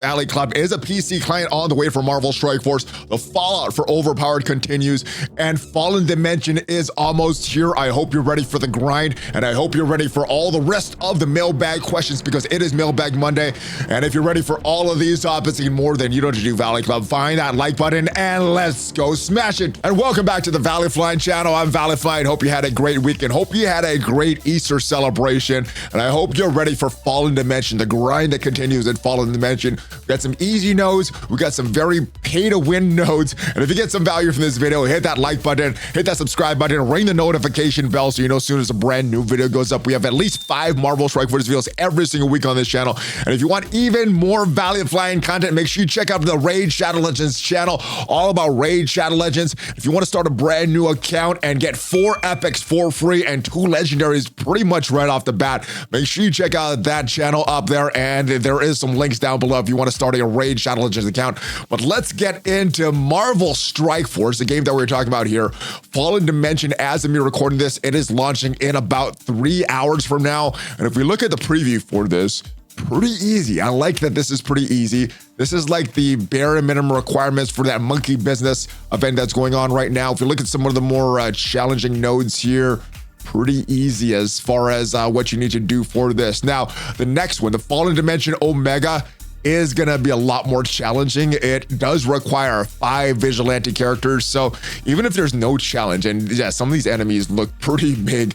Valley Club is a PC client on the way for Marvel Strike Force. The fallout for Overpowered continues, and Fallen Dimension is almost here. I hope you're ready for the grind, and I hope you're ready for all the rest of the mailbag questions, because it is Mailbag Monday. And if you're ready for all of these topics and more, then you don't have to do Valley Club. Find that like button and let's go smash it. And welcome back to the ValleyFlyin channel. I'm ValleyFlyin. Hope you had a great weekend. Hope you had a great Easter celebration, and I hope you're ready for Fallen Dimension, the grind that continues in Fallen Dimension. We got some easy nodes, we got some very pay-to-win nodes, and if you get some value from this video, hit that like button, hit that subscribe button, ring the notification bell so you know as soon as a brand new video goes up. We have at least 5 Marvel Strike Force videos every single week on this channel, and if you want even more ValleyFlyin content, make sure you check out the Raid Shadow Legends channel, all about Raid Shadow Legends. If you want to start a brand new account and get 4 epics for free and 2 legendaries pretty much right off the bat, make sure you check out that channel up there, and there is some links down below if you want to start a Raid Shadow Legends account. But let's get into Marvel Strike Force, the game that we're talking about here. Fallen Dimension, as of me recording this, it is launching in about 3 hours from now. And if we look at the preview for this, pretty easy. I like that this is pretty easy. This is like the bare minimum requirements for that monkey business event that's going on right now. If you look at some of the more challenging nodes here, pretty easy as far as what you need to do for this. Now, the next one, the Fallen Dimension Omega, is gonna be a lot more challenging. It does require 5 vigilante characters, so even if there's no challenge, and yeah, some of these enemies look pretty big,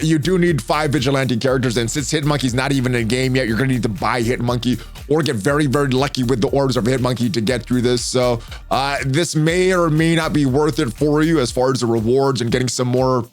you do need 5 vigilante characters, and since Hitmonkey's not even in game yet, you're gonna need to buy Hitmonkey or get very, very lucky with the orbs of Hitmonkey to get through this. So this may or may not be worth it for you as far as the rewards and getting some more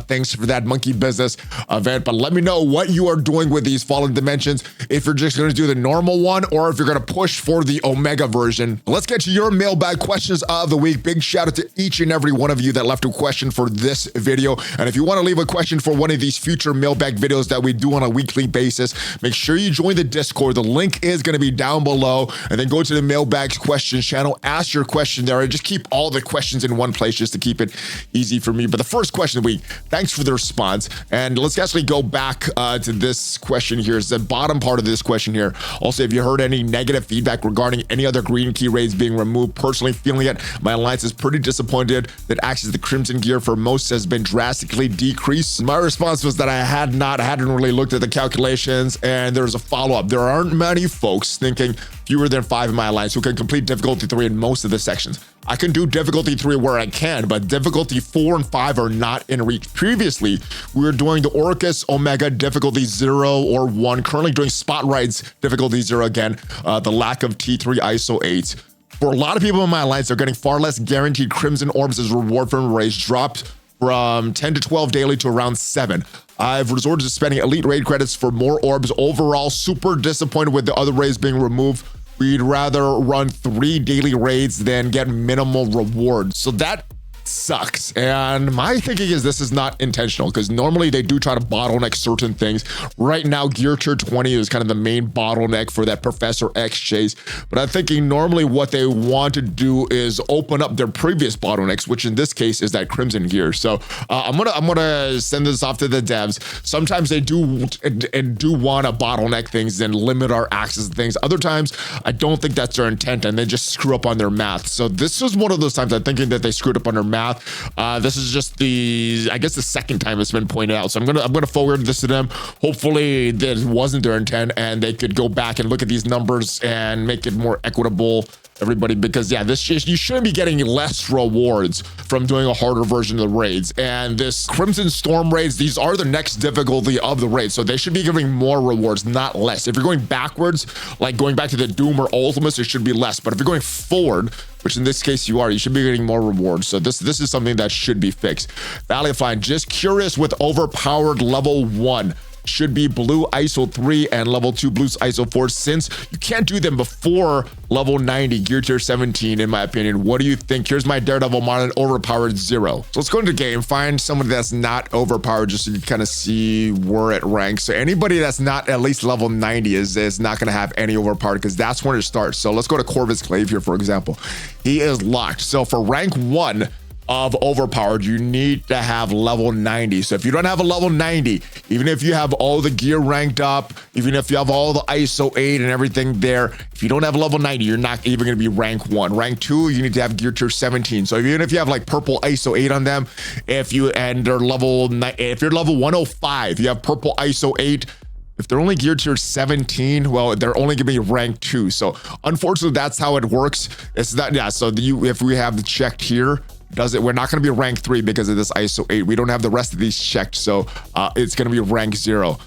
thanks for that monkey business event. But let me know what you are doing with these Fallen Dimensions, if you're just going to do the normal one or if you're going to push for the Omega version. Let's get to your mailbag questions of the week. Big shout out to each and every one of you that left a question for this video. And if you want to leave a question for one of these future mailbag videos that we do on a weekly basis, make sure you join the Discord. The link is going to be down below, and then go to the mailbags questions channel, ask your question there, and just keep all the questions in one place just to keep it easy for me. But the first question of the week, thanks for the response. And let's actually go back to this question here. It's the bottom part of this question here. Also, if you heard any negative feedback regarding any other green key raids being removed, personally feeling it, my alliance is pretty disappointed that access to the Crimson gear for most has been drastically decreased. My response was that I hadn't really looked at the calculations, and there's a follow-up. There aren't many folks thinking fewer than 5 in my alliance who can complete difficulty 3 in most of the sections. I can do difficulty 3 where I can, but difficulty 4 and 5 are not in reach. Previously, we were doing the Orcus Omega difficulty 0 or 1, currently doing Spot Rides difficulty 0 again, the lack of T3 ISO 8. For a lot of people in my alliance, they're getting far less guaranteed Crimson Orbs as reward from raids, dropped from 10 to 12 daily to around 7. I've resorted to spending elite raid credits for more orbs. Overall, super disappointed with the other raids being removed. We'd rather run 3 daily raids than get minimal rewards. So that sucks. And my thinking is this is not intentional, because normally they do try to bottleneck certain things. Right now, Gear Tier 20 is kind of the main bottleneck for that Professor X chase. But I'm thinking normally what they want to do is open up their previous bottlenecks, which in this case is that Crimson gear. So I'm gonna send this off to the devs. Sometimes they do want to bottleneck things and limit our access to things. Other times, I don't think that's their intent, and they just screw up on their math. So this is one of those times I'm thinking that they screwed up on their math. This is just I guess the second time it's been pointed out. So I'm gonna forward this to them. Hopefully that wasn't their intent, and they could go back and look at these numbers and make it more equitable, everybody, because yeah, you shouldn't be getting less rewards from doing a harder version of the raids. And this Crimson Storm raids, these are the next difficulty of the raid, so they should be giving more rewards, not less. If you're going backwards, like going back to the Doom or Ultimates, it should be less. But if you're going forward, which in this case you should be getting more rewards. So this is something that should be fixed. ValleyFlyin, just curious with Overpowered level 1. Should be blue ISO 3 and level 2 blues ISO 4, since you can't do them before level 90 Gear Tier 17, in my opinion. What do you think? Here's my Daredevil Marlin Overpowered 0. So let's go into the game, find somebody that's not overpowered, just so you can kind of see where it ranks. So anybody that's not at least level 90 is not going to have any overpowered, because that's when it starts. So let's go to Corvus Clave here, for example. He is locked. So for rank 1, of Overpowered, you need to have level 90. So if you don't have a level 90, even if you have all the gear ranked up, even if you have all the ISO 8 and everything there, if you don't have level 90, you're not even going to be rank 1. Rank 2, you need to have gear tier 17. So even if you have like purple ISO 8 on them, if you're level 105, you have purple ISO 8. If they're only geared tier 17, well, they're only gonna be rank 2. So unfortunately, that's how it works. It's not, yeah. So if we have the checked here, we're not gonna be rank 3 because of this ISO 8. We don't have the rest of these checked, so it's gonna be rank 0.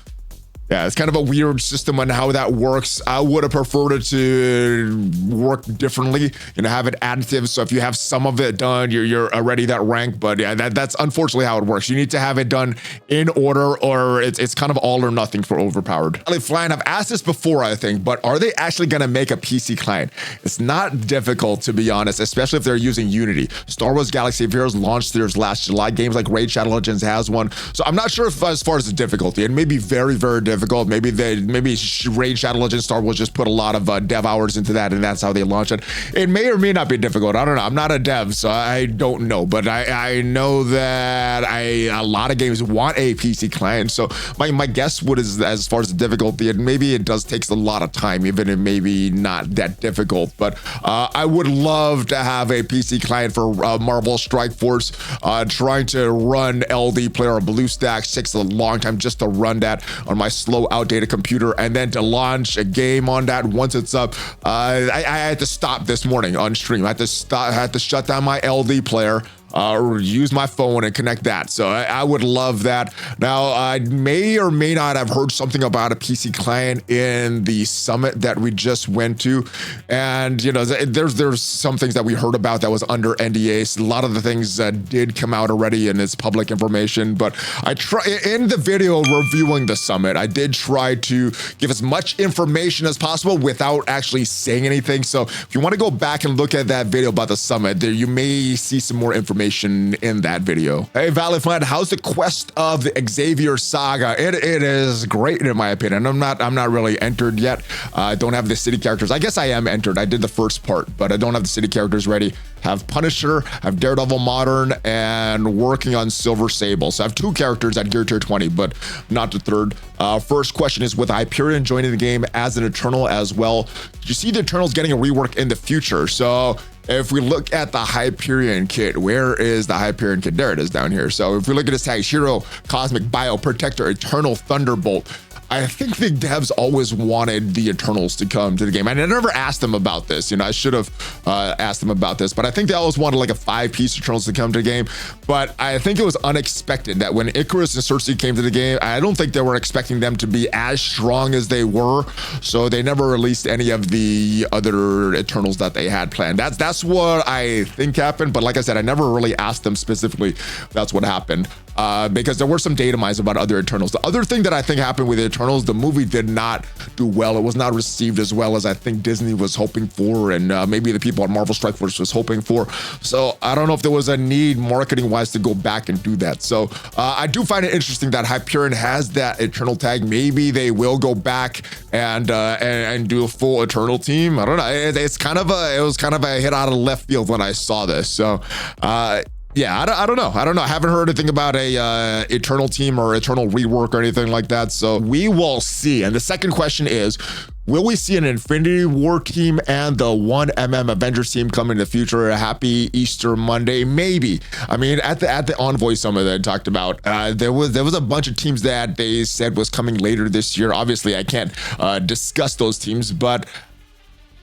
Yeah, it's kind of a weird system on how that works. I would have preferred it to work differently, have it additive. So if you have some of it done, you're already that rank. But yeah, that's unfortunately how it works. You need to have it done in order, or it's kind of all or nothing for Overpowered. ValleyFlyin, I've asked this before, I think, but are they actually going to make a PC client? It's not difficult, to be honest, especially if they're using Unity. Star Wars Galaxy of Heroes launched theirs last July. Games like Raid Shadow Legends has one. So I'm not sure if, as far as the difficulty, it may be very, very difficult. Maybe Raid Shadow Legends Star Wars just put a lot of dev hours into that, and that's how they launch it. It may or may not be difficult. I don't know. I'm not a dev, so I don't know. But I know that a lot of games want a PC client. So my guess is, as far as the difficulty, maybe it does take a lot of time, even if maybe not that difficult. But I would love to have a PC client for Marvel Strike Force. Trying to run LD player or BlueStacks takes a long time just to run that on my slow, outdated computer, and then to launch a game on that once it's up. I had to stop this morning on stream. I had to shut down my LD player, or use my phone and connect that. So I would love that. Now, I may or may not have heard something about a PC client in the summit that we just went to. And, there's some things that we heard about that was under NDA. So a lot of the things did come out already, and it's public information. But in the video reviewing the summit, I did try to give as much information as possible without actually saying anything. So if you want to go back and look at that video about the summit, there you may see some more information in that video. Hey, ValleyFlyin, how's the quest of the Xavier saga? It is great in my opinion. I'm not really entered yet. I don't have the city characters. I guess I am entered. I did the first part, but I don't have the city characters ready. Have Punisher, have Daredevil Modern, and working on Silver Sable. So I have 2 characters at gear tier 20, but not the third. First question is, with Hyperion joining the game as an Eternal as well, do you see the Eternals getting a rework in the future? So if we look at the Hyperion kit, where is the Hyperion kit? There it is down here. So if we look at his tags, Hero, Cosmic, Bio, Protector, Eternal, Thunderbolt, I think the devs always wanted the Eternals to come to the game. And I never asked them about this. I should have asked them about this, but I think they always wanted like a 5-piece Eternals to come to the game. But I think it was unexpected that when Icarus and Cersei came to the game, I don't think they were expecting them to be as strong as they were. So they never released any of the other Eternals that they had planned. That's what I think happened. But like I said, I never really asked them specifically. That's what happened. Because there were some data mines about other Eternals. The other thing that I think happened with the Eternals, the movie did not do well. It was not received as well as I think Disney was hoping for, and maybe the people at Marvel Strike Force was hoping for. So I don't know if there was a need marketing wise to go back and do that. So I do find it interesting that Hyperion has that Eternal tag. Maybe they will go back and do a full Eternal team. I don't know. It was kind of a hit out of left field when I saw this. So yeah, I don't know. I haven't heard anything about a Eternal team or Eternal rework or anything like that. So we will see. And the second question is, will we see an Infinity War team and the 1MM Avengers team come in the future? A happy Easter Monday, maybe. I mean, at the Envoy Summit that I talked about, there was a bunch of teams that they said was coming later this year. Obviously, I can't discuss those teams, but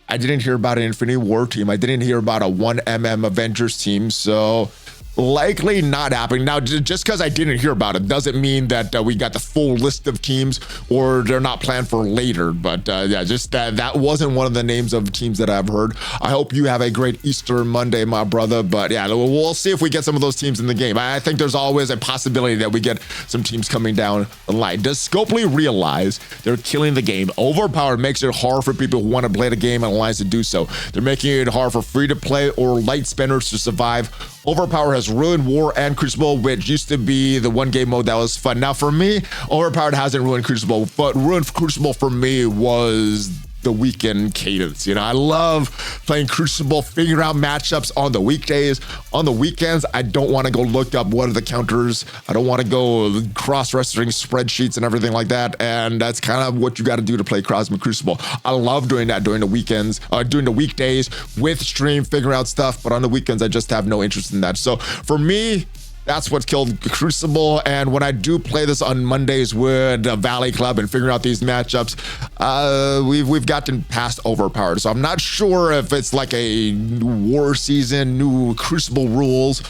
I didn't hear about an Infinity War team. I didn't hear about a 1MM Avengers team. So likely not happening. Now, just because I didn't hear about it doesn't mean that we got the full list of teams or they're not planned for later. But yeah, just that wasn't one of the names of teams that I've heard. I hope you have a great Easter Monday, my brother. But yeah, we'll see if we get some of those teams in the game. I think there's always a possibility that we get some teams coming down the line. Does Scopely realize they're killing the game? Overpowered makes it hard for people who want to play the game and alliance to do so. They're making it hard for free to play or light spenders to survive. Overpower has ruined War and Crucible, which used to be the one game mode that was fun. Now for me, Overpowered hasn't ruined Crucible, but ruined Crucible for me was the weekend cadence. You know, I love playing Crucible, figuring out matchups on the weekdays. On the weekends, I don't want to go look up what are the counters. I don't want to go cross-referencing spreadsheets and everything like that. And that's kind of what you got to do to play Cosmic Crucible. I love doing that during the weekends, during the weekdays with stream, figuring out stuff. But on the weekends, I just have no interest in that. So for me, that's what killed Crucible. And when I do play this on Mondays with Valley Club and figuring out these matchups, we've gotten past Overpowered. So I'm not sure if it's like a war season, new Crucible rules,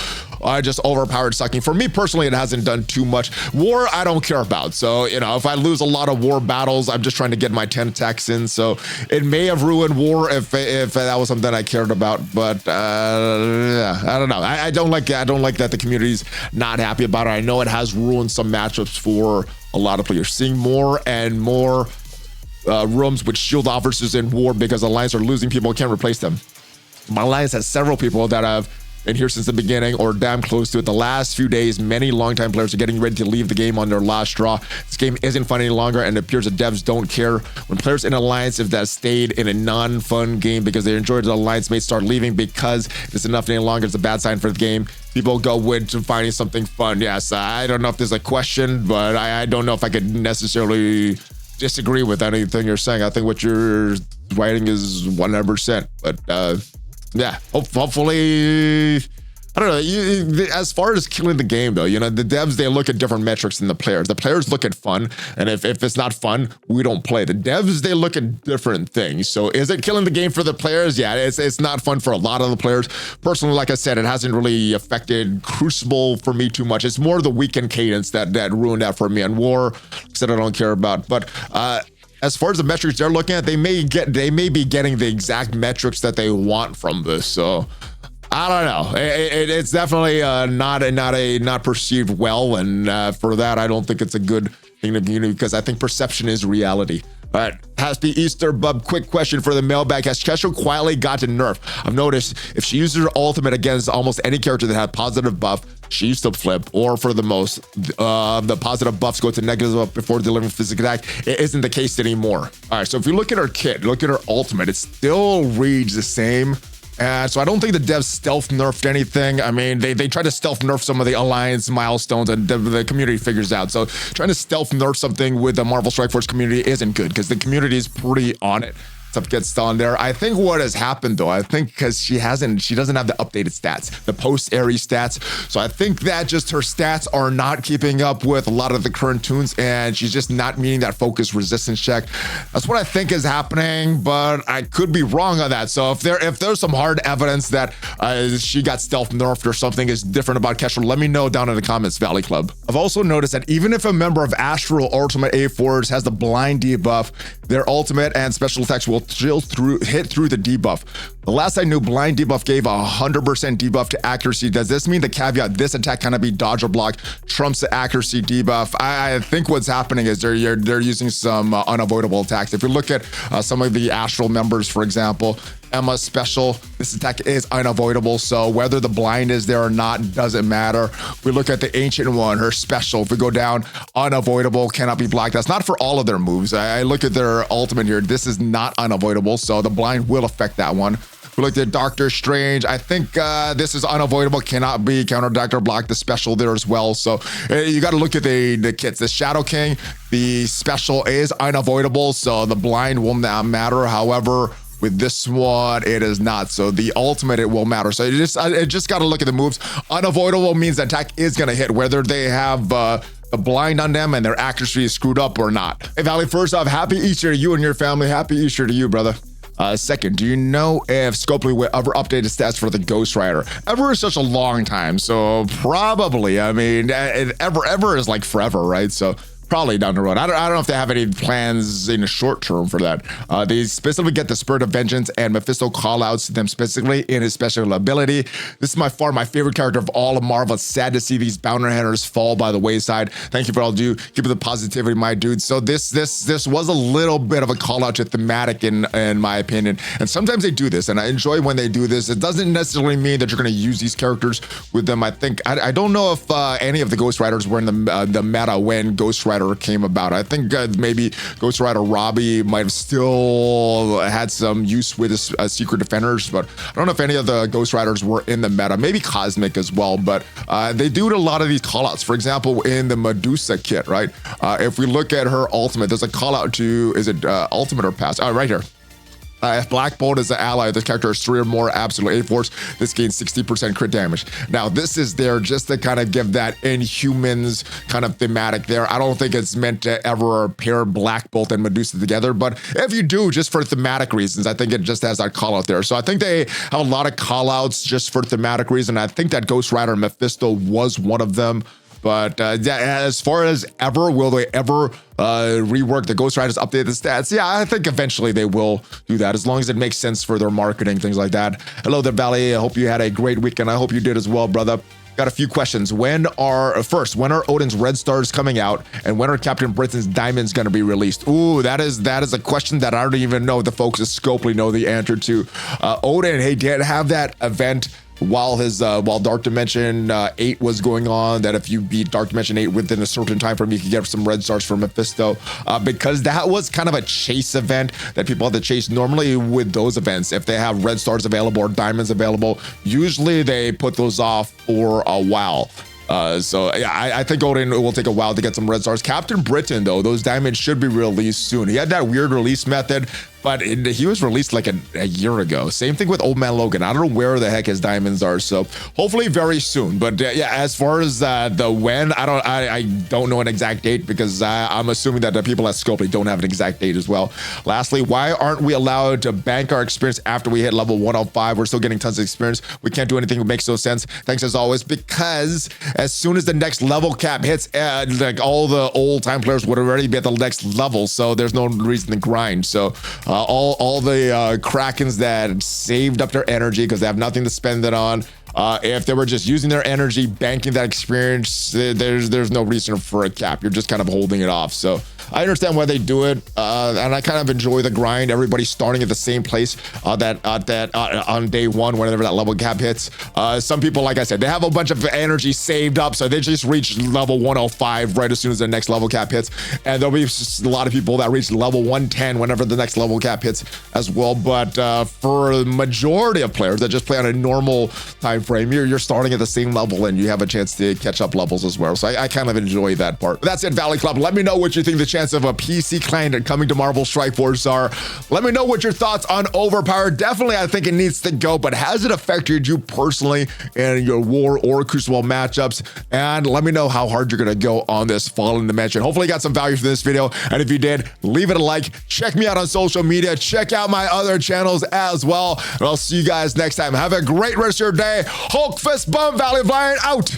just Overpowered sucking. For me personally, it hasn't done too much. War, I don't care about. So, you know, if I lose a lot of war battles, I'm just trying to get my 10 attacks in. So it may have ruined war if that was something I cared about. But yeah, I don't know. I don't like that the community's not happy about it. I know it has ruined some matchups for a lot of players. Seeing more and more rooms with shield officers in war because Alliance are losing people, can't replace them. My Alliance has several people that have been here since the beginning or damn close to it. The last few days, many longtime players are getting ready to leave the game on their last straw. This game isn't fun any longer, and it appears that devs don't care. When players in Alliance, if that stayed in a non-fun game because they enjoyed the Alliance, may start leaving because it's enough any longer. It's a bad sign for the game. People go into finding something fun. Yes, I don't know if there's a question, but I don't know if I could necessarily disagree with anything you're saying. I think what you're writing is 100%. But yeah, hopefully, I don't know. As far as killing the game, though, you know, the devs, they look at different metrics than the players. The players look at fun, and if it's not fun, we don't play. The devs, they look at different things. So is it killing the game for the players? Yeah, it's not fun for a lot of the players. Personally, like I said, it hasn't really affected Crucible for me too much. It's more the weekend cadence that ruined that for me. And War, like I said, I don't care about. But as far as the metrics they're looking at, they may be getting the exact metrics that they want from this. So I don't know. It's definitely not perceived well, and for that, I don't think it's a good thing to be, because I think perception is reality. All right, happy Easter, Bub. Quick question for the mailbag. Has Kestrel quietly gotten nerfed? I've noticed if she uses her ultimate against almost any character that had positive buff, she used to flip, or for the most, the positive buffs go to negative buff before delivering physical attack. It isn't the case anymore. All right, so if you look at her kit, look at her ultimate, it still reads the same. So I don't think the devs stealth nerfed anything. I mean, they try to stealth nerf some of the Alliance milestones, and the community figures out. So trying to stealth nerf something with the Marvel Strike Force community isn't good, because the community is pretty on it. Stuff gets done there. I think what has happened, though, I think because she doesn't have the updated stats, the post-Ares stats. So I think that just her stats are not keeping up with a lot of the current tunes, and she's just not meeting that focus resistance check. That's what I think is happening, but I could be wrong on that. So if there's some hard evidence that she got stealth nerfed or something is different about Kestrel, let me know down in the comments, Valley Club. I've also noticed that even if a member of Astral Ultimate A4s has the blind debuff, their ultimate and special attacks will hit through the debuff. The last I knew, blind debuff gave 100% debuff to accuracy. Does this mean the caveat, this attack cannot be dodge or block, trumps the accuracy debuff? I think what's happening is they're using some unavoidable attacks. If you look at some of the Astral members, for example, Emma's special, this attack is unavoidable, so whether the blind is there or not doesn't matter. If we look at the Ancient One, her special, if we go down, unavoidable, cannot be blocked. That's not for all of their moves. I look at their ultimate here, this is not unavoidable, so the blind will affect that one. We looked at Doctor Strange. I think this is unavoidable, cannot be counterattacked or blocked. The special there as well. So you got to look at the kits. The Shadow King, the special is unavoidable, so the blind will not matter. However, with this one, it is not. So the ultimate, it will matter. So I just got to look at the moves. Unavoidable means the attack is going to hit, whether they have the blind on them and their accuracy is screwed up or not. Hey, Valley, first off, happy Easter to you and your family. Happy Easter to you, brother. Second, do you know if Scopely will ever update its stats for the Ghost Rider? Ever is such a long time, so probably. I mean, ever is like forever, right? So probably down the road. I don't know if they have any plans in the short term for that. They specifically get the Spirit of Vengeance and Mephisto callouts to them specifically in his special ability. This is by far my favorite character of all of Marvel. It's sad to see these bounty hunters fall by the wayside. Thank you for all you do. Keep the positivity, my dude. So this was a little bit of a call out to thematic in my opinion. And sometimes they do this, and I enjoy when they do this. It doesn't necessarily mean that you're going to use these characters with them. I don't know if any of the Ghost Riders were in the meta when Ghost Rider Rider came about. I think maybe Ghost Rider Robbie might have still had some use with his Secret Defenders, but I don't know if any of the Ghost Riders were in the meta. Maybe Cosmic as well, but they do a lot of these callouts. For example, in the Medusa kit, right? If we look at her ultimate, there's a call out to, is it ultimate or pass? Right here. If Black Bolt is an ally, this character has 3 or more absolute A-Force, this gains 60% crit damage. Now, this is there just to kind of give that Inhumans kind of thematic there. I don't think it's meant to ever pair Black Bolt and Medusa together, but if you do, just for thematic reasons, I think it just has that call out there. So I think they have a lot of call outs just for thematic reason. I think that Ghost Rider Mephisto was one of them. But as far as ever, will they ever rework the Ghost Riders, update the stats? Yeah, I think eventually they will do that, as long as it makes sense for their marketing, things like that. Hello there, Valley. I hope you had a great weekend. I hope you did as well, brother. Got a few questions. When are Odin's Red Stars coming out, and when are Captain Britain's Diamonds going to be released? Ooh, that is a question that I don't even know the folks at Scopely know the answer to. Odin, he did have that event while Dark Dimension 8 was going on, that if you beat Dark Dimension 8 within a certain time frame, you could get some red stars for Mephisto, because that was kind of a chase event that people had to chase. Normally with those events, if they have red stars available or diamonds available, usually they put those off for a while. So yeah, I think Odin will take a while to get some red stars. Captain Britain, though, those diamonds should be released soon. He had that weird release method, but he was released like a year ago. Same thing with Old Man Logan. I don't know where the heck his diamonds are, so hopefully very soon. But yeah, as far as the when, I don't know an exact date, because I'm assuming that the people at Scopely don't have an exact date as well. Lastly, why aren't we allowed to bank our experience after we hit level 105? We're still getting tons of experience. We can't do anything that makes no sense. Thanks as always, because as soon as the next level cap hits, like all the old time players would already be at the next level, so there's no reason to grind. So all the Krakens that saved up their energy because they have nothing to spend it on, if they were just using their energy, banking that experience, there's no reason for a cap. You're just kind of holding it off. So I understand why they do it, and I kind of enjoy the grind. Everybody's starting at the same place on day one, whenever that level cap hits. Some people, like I said, they have a bunch of energy saved up, so they just reach level 105 right as soon as the next level cap hits. And there'll be a lot of people that reach level 110 whenever the next level cap hits as well. But for the majority of players that just play on a normal time frame, you're starting at the same level and you have a chance to catch up levels as well. So I kind of enjoy that part. But that's it, Valley Club. Let me know what you think the chance of a PC client coming to Marvel Strike Force are. Let me know what your thoughts on Overpower. Definitely, I think it needs to go, but has it affected you personally in your War or Crucible matchups? And let me know how hard you're going to go on this Fallen Dimension. Hopefully you got some value from this video, and if you did, leave it a like. Check me out on social media. Check out my other channels as well, and I'll see you guys next time. Have a great rest of your day. Hulk fist bump, ValleyFlyin out.